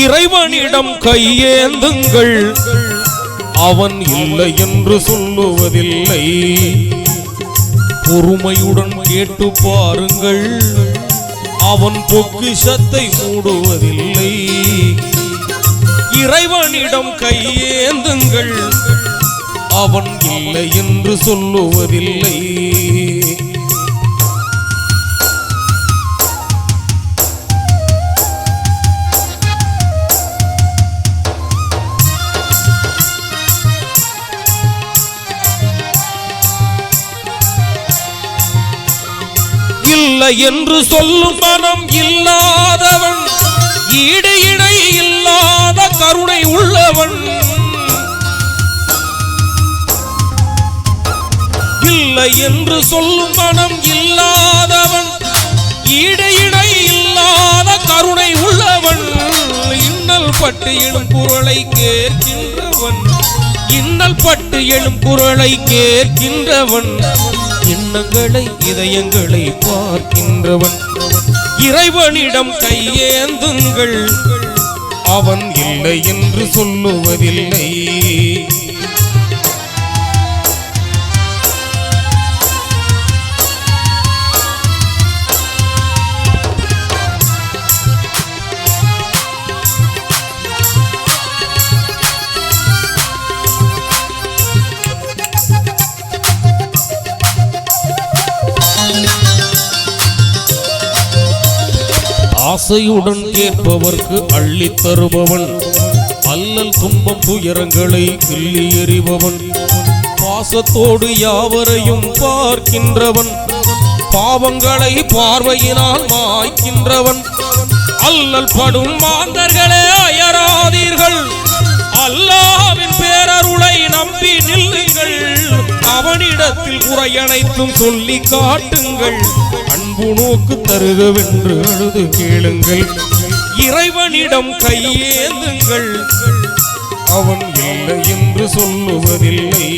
இறைவனிடம் கையேந்துங்கள், அவன் இல்லை என்று சொல்லுவதில்லை. பொறுமையுடன் கேட்டு பாருங்கள், அவன் பொக்கிஷத்தை மூடுவதில்லை. இறைவனிடம் கையேந்துங்கள், அவன் இல்லை என்று சொல்லுவதில்லை. இல்லை என்று சொல்லும் மனம் இல்லாதவன், ஈடு இணை இல்லாத கருணை உள்ளவன். இல்லை என்று சொல்லும் மனம் இல்லாதவன், ஈடு இணை இல்லாத கருணை உள்ளவன். இன்னல் பட்டு எழும் குரலை கேட்கின்றவன், இன்னல் பட்டு எழும் குரலை கேட்கின்றவன். எண்ணங்களை இதயங்களை பார்க்கின்றவன். இறைவனிடம் கையேந்துங்கள், அவன் இல்லை என்று சொல்லுவதில்லை. ஆசையுடன் கேட்பவர்க்கு அள்ளி தருபவன், அல்லல் துன்பம் துயரங்களை கிள்ளி எறிபவன். பாசத்தோடு யாவரையும் பார்க்கின்றவன், பாவங்களை பார்வையினால் மாய்க்கின்றவன். அல்லல் படும் மாந்தர்களே அயராதீர்கள், அல்லாஹ்வின் பேரருளை நம்பி நில்லுங்கள். அவனிடத்தில் குறையனைத்தும் சொல்லி காட்டுங்கள், அன்பு நோக்கு தருகவென்று அழுது கேளுங்கள். இறைவனிடம் கையேந்துங்கள், அவன் இல்லை என்று சொல்லுவதில்லை.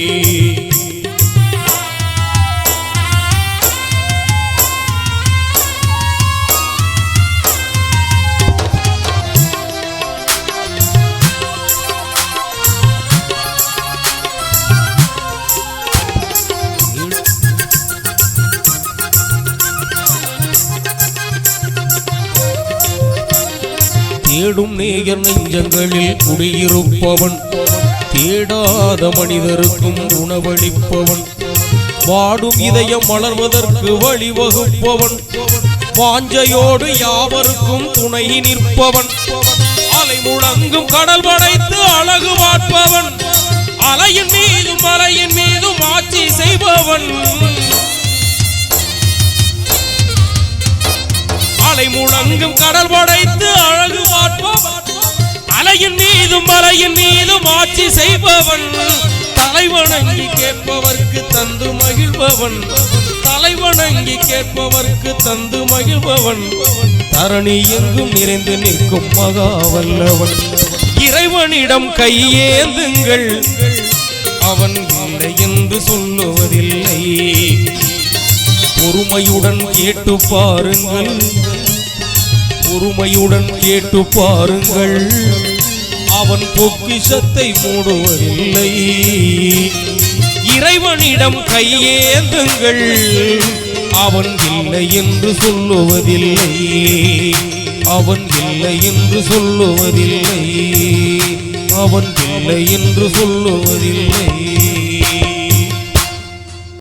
தேடும் நேயர் நெஞ்சங்களில் குடியிருப்பவன், தேடாத மனிதருக்கும் உணவளிப்பவன். வாடும் இதயம் வளர்வதற்கு வழிவகுப்பவன், வாஞ்சையோடு யாவருக்கும் துணை நிற்பவன். அலை முழங்கும் கடல் படைத்து அழகு பார்ப்பவன், அலையின் மீதும் மலையின் மீதும் ஆட்சி செய்பவன். அலை முழங்கும் கடல் படைத்து அழகு பார்ப்பவன், அலையின் மீதும் மலையின் மீதும் ஆட்சி செய்பவன். தலைவணங்கி கேட்பவர்க்கு தந்து மகிழ்பவன், தலைவணங்கி கேட்பவர்க்கு தந்து மகிழ்பவன். தரணி எங்கும் நிறைந்து நிற்கும் மகா வல்லவன். இறைவனிடம் கையேந்துங்கள், அவன் இல்லை என்று சொல்லுவதில்லை. பொறுமையுடன் கேட்டு பாருங்கள், பொறுமையுடன் கேட்டு பாருங்கள், அவன் பொக்கிஷத்தை மூடுவதில்லை. இறைவனிடம் கையேந்துங்கள், அவன் இல்லை என்று சொல்லுவதில்லை. அவன் இல்லை என்று சொல்லுவதில்லை. அவன் இல்லை என்று சொல்லுவதில்லை.